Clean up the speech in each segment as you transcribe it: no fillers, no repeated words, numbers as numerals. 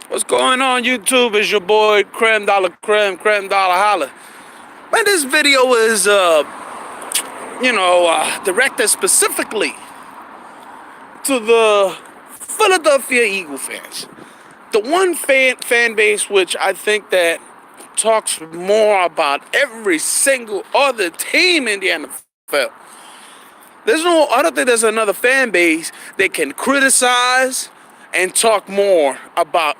What's going on, YouTube? It's your boy Creme Dollar Creme, Creme Dollar Holla. Man, this video is, directed specifically to the Philadelphia Eagle fans. The one fan base which I think that talks more about every single other team in the NFL. I don't think there's another fan base that can criticize and talk more about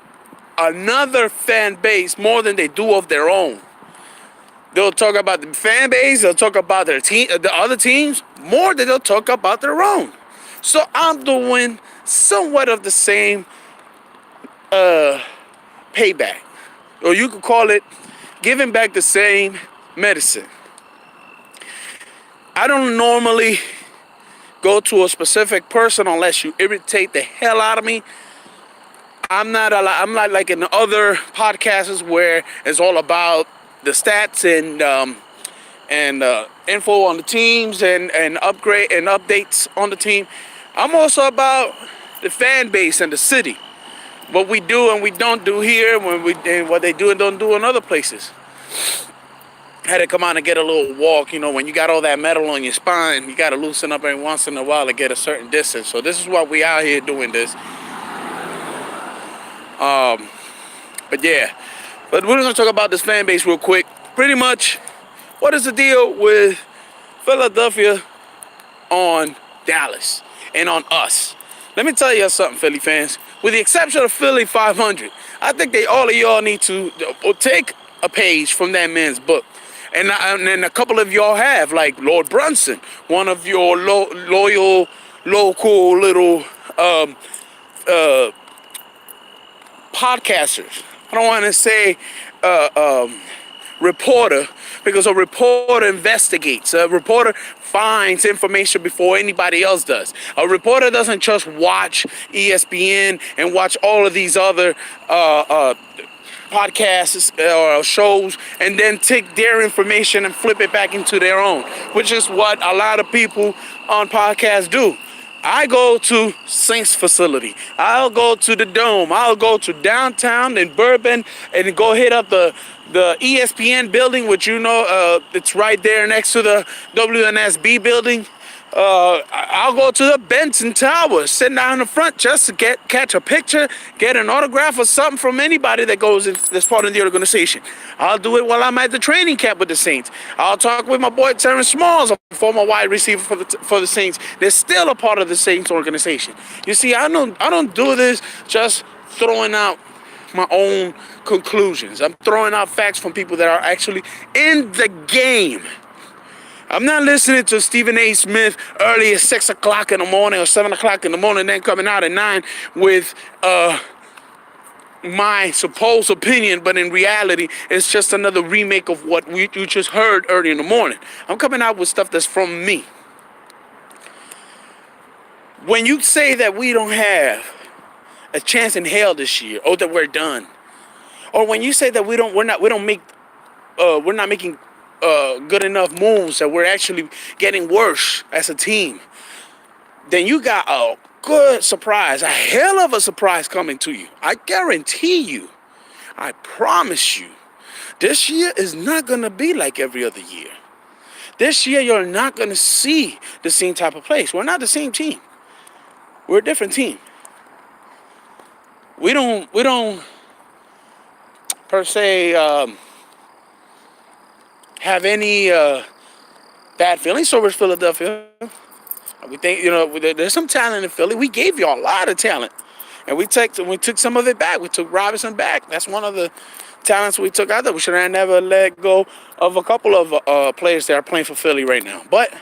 another fan base more than they do of their own. They'll talk about the fan base, they'll talk about their team, the other teams, more than they'll talk about their own. So I'm doing somewhat of the same payback. Or you could call it giving back the same medicine. I don't normally go to a specific person unless you irritate the hell out of me. I'm not like in the other podcasts where it's all about the stats and info on the teams and upgrade and updates on the team. I'm also about the fan base and the city, what we do and we don't do here, and what they do and don't do in other places. I had to come out and get a little walk. When you got all that metal on your spine, you got to loosen up every once in a while to get a certain distance. So this is why we out here doing this. But we're going to talk about this fan base real quick. Pretty much, what is the deal with Philadelphia on Dallas and on us? Let me tell you something, Philly fans. With the exception of Philly 500, I think all of y'all need to take a page from that man's book. And then a couple of y'all have, like Lord Brunson, one of your loyal, local little podcasters. I don't want to say reporter, because a reporter investigates. A reporter finds information before anybody else does. A reporter doesn't just watch ESPN and watch all of these other podcasts or shows and then take their information and flip it back into their own, which is what a lot of people on podcasts do. I go to Saints facility. I'll go to the Dome. I'll go to downtown in Bourbon and go hit up the ESPN building, which it's right there next to the WNSB building. I'll go to the Benson Tower, sit down in the front just to catch a picture, get an autograph or something from anybody that's part of the organization. I'll do it while I'm at the training camp with the Saints. I'll talk with my boy Terrence Smalls, a former wide receiver for the Saints. They're still a part of the Saints organization. You see, I don't do this just throwing out my own conclusions. I'm throwing out facts from people that are actually in the game. I'm not listening to Stephen A. Smith early at 6 o'clock in the morning or 7 o'clock in the morning, then coming out at 9 with my supposed opinion, but in reality, it's just another remake of what you just heard early in the morning. I'm coming out with stuff that's from me. When you say that we don't have a chance in hell this year, or that we're done, or when you say that we're not making good enough moves, that we're actually getting worse as a team, then you got a good surprise, a hell of a surprise coming to you. I guarantee you, I promise you, this year is not going to be like every other year. This year, you're not going to see the same type of place. We're not the same team. We're a different team. We don't per se have any bad feelings towards Philadelphia. We think there's some talent in Philly. We gave you a lot of talent, and we took some of it back. We took Robinson back. That's one of the talents we took out there. We should have never let go of a couple of players that are playing for Philly right now. But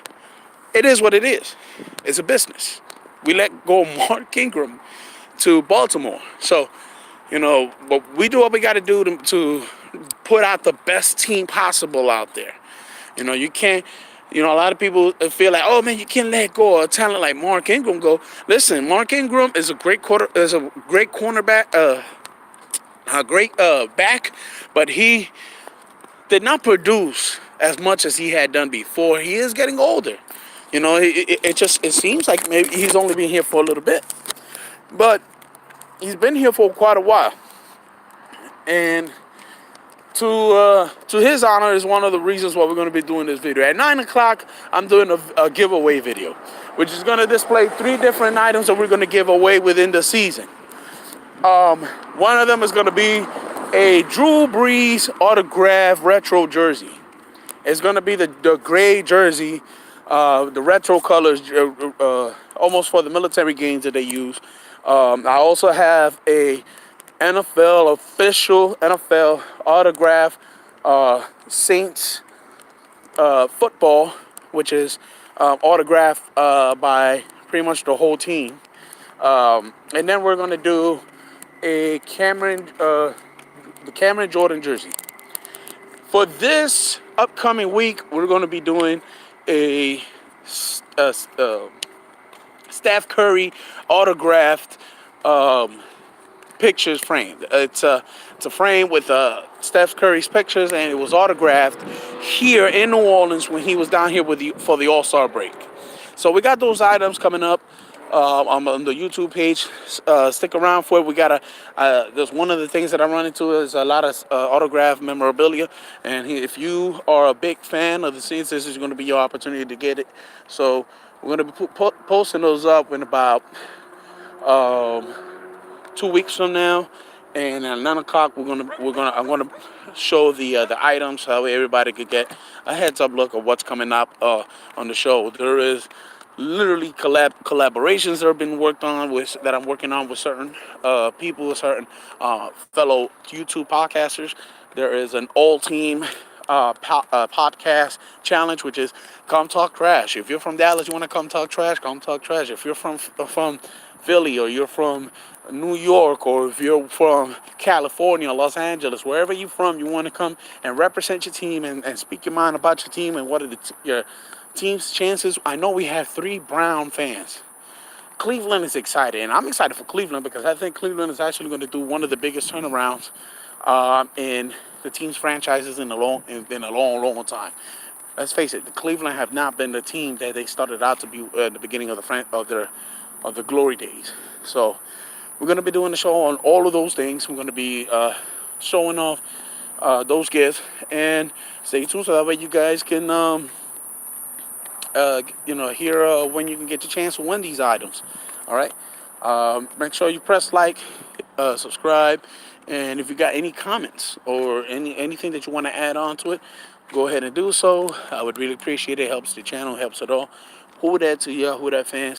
it is what it is. It's a business. We let go of Mark Ingram to Baltimore. So, but we do what we got to do to put out the best team possible out there. You can't. A lot of people feel like, oh man, you can't let go of a talent like Mark Ingram go. Listen, Mark Ingram is a great cornerback, a great back, but he did not produce as much as he had done before. He is getting older. It seems like maybe he's only been here for a little bit, but he's been here for quite a while. And to his honor is one of the reasons why we're going to be doing this video. At 9 o'clock, I'm doing a giveaway video, which is going to display 3 different items that we're going to give away within the season. One of them is going to be a Drew Brees autograph retro jersey. It's going to be the gray jersey, the retro colors, almost for the military games that they use. I also have a NFL official NFL autograph Saints football, which is autographed by pretty much the whole team. And then we're going to do a the Cameron Jordan jersey. For this upcoming week, we're going to be doing a Steph Curry autographed pictures framed. It's a frame with Steph Curry's pictures, and it was autographed here in New Orleans when he was down here for the All-Star break. So we got those items coming up on the YouTube page. Stick around for it. We got there's one of the things that I run into is a lot of autographed memorabilia, and if you are a big fan of the scenes, this is going to be your opportunity to get it. So we're going to be posting those up in about 2 weeks from now, and at 9 o'clock I'm gonna show the items so everybody could get a heads up look of what's coming up on the show. There is literally collaborations that have been worked on that I'm working on with certain people, certain fellow YouTube podcasters. There is an all team podcast challenge, which is come talk trash. If you're from Dallas, you want to come talk trash, come talk trash. If you're from Philly, or you're from New York, or if you're from California, Los Angeles, wherever you're from, you want to come and represent your team and speak your mind about your team and what are your team's chances. I know we have 3 Brown fans. Cleveland is excited, and I'm excited for Cleveland because I think Cleveland is actually going to do one of the biggest turnarounds in the team's franchises in a long time. Let's face it, the Cleveland have not been the team that they started out to be at the beginning of the glory days. So we're going to be doing the show on all of those things. We're going to be showing off those gifts, and stay tuned so that way you guys can hear when you can get your chance to win these items. All right. Make sure you press like, subscribe, and if you got any comments or anything that you want to add on to it, go ahead and do so. I would really appreciate it. It helps the channel, helps it all. Who that to y'all, who that fans.